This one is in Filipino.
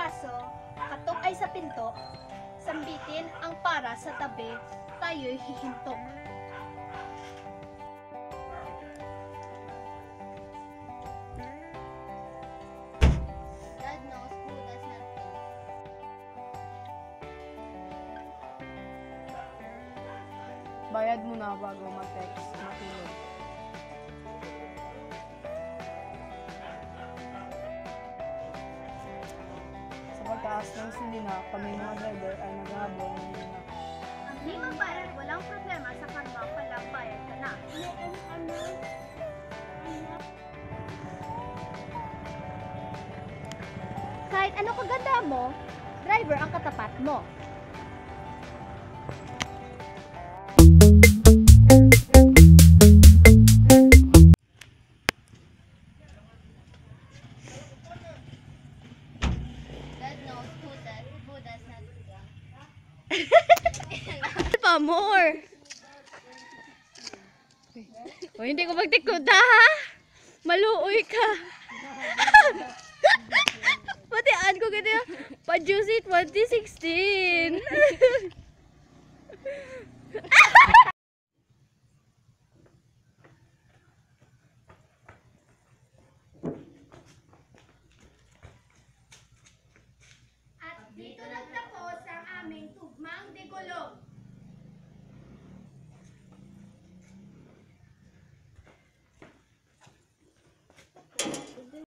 braso, katok ay sa pinto, sambitin ang para sa tabi, tayo'y hihintok. God knows who does not think. Bayad mo na bago mag-text, matulog. Sa pagtaas ng silina, kami mga driver ay naghahabol ng silina. Hindi magbayad, walang problema sa karma, palang bayad ka na. Kahit ano kaganda mo, driver ang katapat mo. God knows who does not think. Pa more. O hindi ko magtikod ha. Maluoy ka. Patian ko ganyan. Pa-juicy 2016. At dito nagtapos ang aming tugmang Digulog.